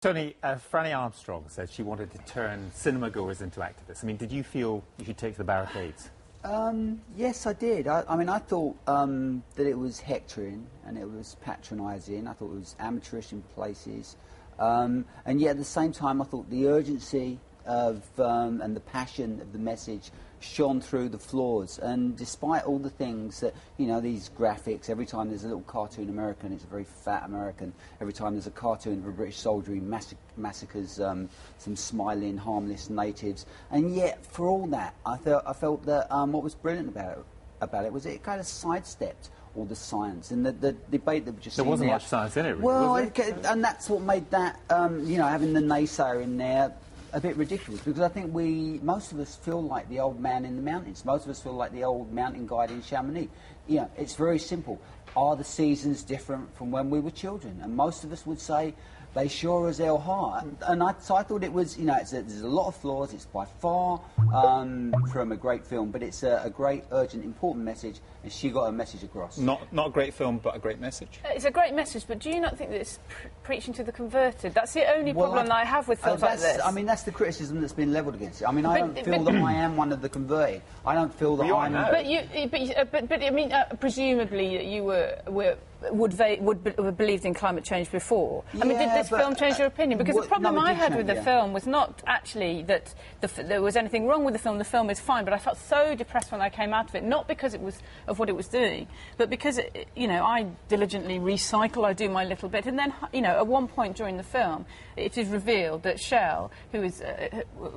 Tony, Franny Armstrong said she wanted to turn cinema goers into activists. I mean, did you feel you should take to the barricades? Yes, I did. I mean, I thought that it was hectoring and it was patronising. I thought it was amateurish in places. And yet at the same time, I thought the urgency of and the passion of the message shone through the flaws. And despite all the things that, you know, these graphics, every time there's a little cartoon American, it's a very fat American. Every time there's a cartoon of a British soldier, he massacres some smiling, harmless natives. And yet, for all that, I felt that what was brilliant about it was it kind of sidestepped all the science and the debate that we just there wasn't much science in it, really, well, was there? And that's what made that, you know, having the naysayer in there a bit ridiculous, because I think most of us feel like the old man in the mountains. Most of us feel like the old mountain guide in Chamonix. You know, it's very simple. Are the seasons different from when we were children? And most of us would say they sure as hell are. And so I thought it was, you know, there's a lot of flaws. It's by far from a great film, but it's a great, urgent, important message, and she got her message across. Not a great film, but a great message. It's a great message, but do you not think that it's preaching to the converted? That's the only problem that I have with films like this. I mean, that's the criticism that's been levelled against it. I mean, I don't feel that I am one of the converted. I don't feel that I'm... But I mean, presumably you would believed in climate change before. I mean, did this film change your opinion? Because the problem I had with the film was not actually that there was anything wrong with the film. The film is fine, but I felt so depressed when I came out of it, not because it was of what it was doing, but because, you know, I diligently recycle, I do my little bit, and then, you know, at one point during the film, it is revealed that Shell,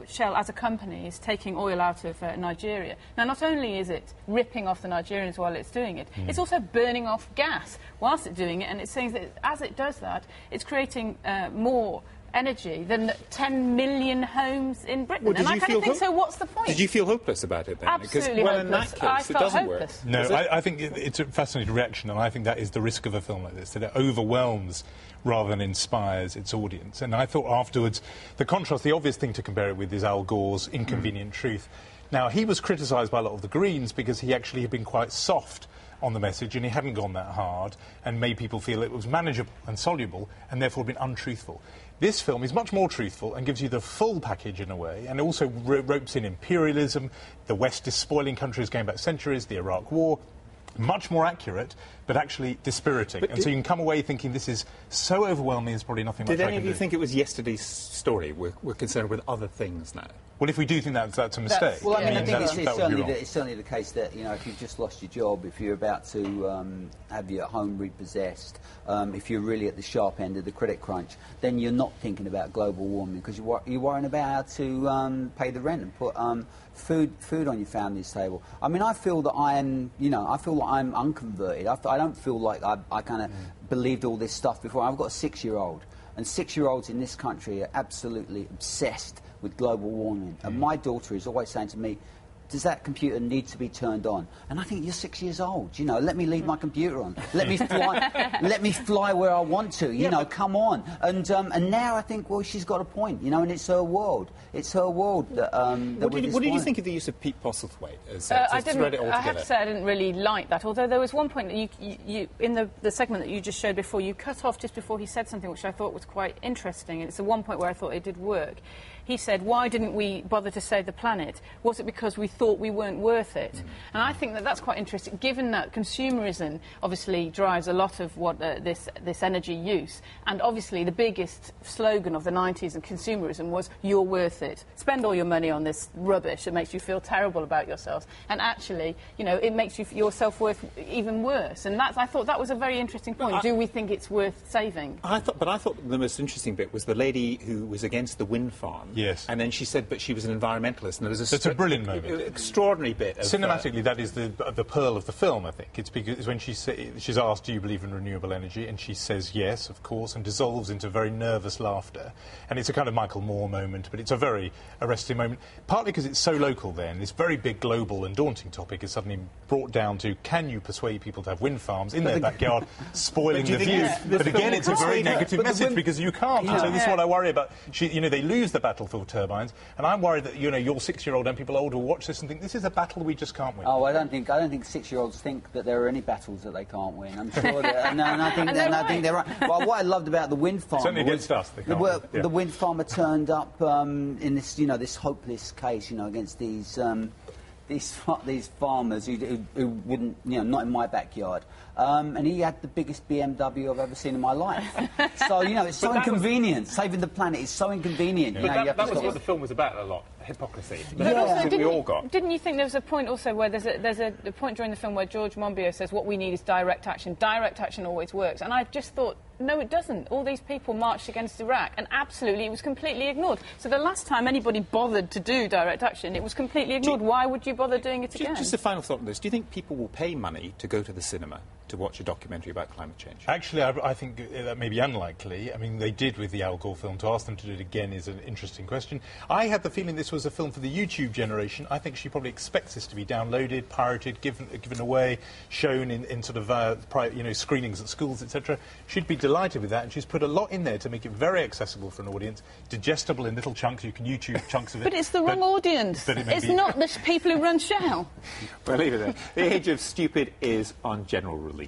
Shell as a company, is taking oil out of Nigeria. Now, not only is it ripping off the Nigerians while it's doing it, it's also burning off gas whilst it's doing it, and it's saying that as it does that, it's creating more energy than 10 million homes in Britain. Well, and I kind of think, so what's the point? Did you feel hopeless about it then? Absolutely well, hopeless. In that case, it doesn't work. No, I think it's a fascinating reaction, and I think that is the risk of a film like this, that it overwhelms rather than inspires its audience. And I thought afterwards, the contrast, the obvious thing to compare it with is Al Gore's Inconvenient Truth. Now, he was criticised by a lot of the Greens because he actually had been quite soft on the message, and he hadn't gone that hard and made people feel it was manageable and soluble and therefore been untruthful. This film is much more truthful and gives you the full package in a way, and also ropes in imperialism, the West is spoiling countries going back centuries, the Iraq War. Much more accurate, but actually dispiriting. And so you can come away thinking this is so overwhelming, there's probably nothing much I can do. Did any of you think it was yesterday's story? We're concerned with other things now. Well, if we do think that's a mistake... Well, I mean, I think it's certainly the case that, you know, if you've just lost your job, if you're about to have your home repossessed, if you're really at the sharp end of the credit crunch, then you're not thinking about global warming because you're worrying about how to pay the rent and put food on your family's table. I mean, I feel that I'm unconverted. I don't feel like I kind of believed all this stuff before. I've got a 6-year-old, and 6-year-olds in this country are absolutely obsessed with global warming. And my daughter is always saying to me, does that computer need to be turned on? And I think, you're 6 years old, you know, let me leave my computer on. Let me fly where I want to, you know, come on. And now I think, well, she's got a point, you know, and it's her world. It's her world that, what did you think of the use of Pete Postlethwaite as to thread it all together? I have to say I didn't really like that, although there was one point that you in the segment that you just showed before, you cut off just before he said something which I thought was quite interesting, and it's the one point where I thought it did work. He said, why didn't we bother to save the planet? Was it because we thought we weren't worth it? And I think that that's quite interesting, given that consumerism obviously drives a lot of what this energy use. And obviously the biggest slogan of the 90s and consumerism was, you're worth it. Spend all your money on this rubbish that makes you feel terrible about yourselves. And actually, you know, it makes your self-worth even worse. And I thought that was a very interesting point. Do we think it's worth saving? I thought the most interesting bit was the lady who was against the wind farm. Yes. And then she said, but she was an environmentalist. And there was That's a brilliant moment. Extraordinary bit. Cinematically, that is the pearl of the film, I think. It's because when she's asked, do you believe in renewable energy? And she says yes, of course, and dissolves into very nervous laughter. And it's a kind of Michael Moore moment, but it's a very arresting moment, partly because it's so local then. This very big, global and daunting topic is suddenly brought down to, can you persuade people to have wind farms in their backyard, spoiling the view? But again, it's a very negative message, because you can't. Yeah. So this is what I worry about. You know, they lose the battle for turbines, and I'm worried that, you know, your 6-year-old and people older will watch this this and think this is a battle we just can't win. Oh, I don't think 6-year-olds think that there are any battles that they can't win. I'm sure that, and I think they're right. Well, what I loved about the wind farmer certainly against us, they can't win. Yeah. The wind farmer turned up in this, this hopeless case, against these farmers who wouldn't, not in my backyard. And he had the biggest BMW I've ever seen in my life. So, it's so inconvenient. Saving the planet is so inconvenient. But that was what the film was about a lot, hypocrisy. But also, we all got. Didn't you think there was a point also where there's a point during the film where George Monbiot says what we need is direct action. Direct action always works. And I just thought, no, it doesn't. All these people marched against Iraq, and absolutely it was completely ignored. So the last time anybody bothered to do direct action, it was completely ignored. Why would you bother doing it again? Just a final thought on this. Do you think people will pay money to go to the cinema to watch a documentary about climate change? Actually, I think that may be unlikely. I mean, they did with the Al Gore film. To ask them to do it again is an interesting question. I had the feeling this was a film for the YouTube generation. I think she probably expects this to be downloaded, pirated, given away, shown in sort of screenings at schools, etc. She'd be delighted with that, and she's put a lot in there to make it very accessible for an audience, digestible in little chunks. You can YouTube chunks of it. But it's the wrong audience. It's not the people who run Shell. Well, leave it there. The Age of Stupid is on general release.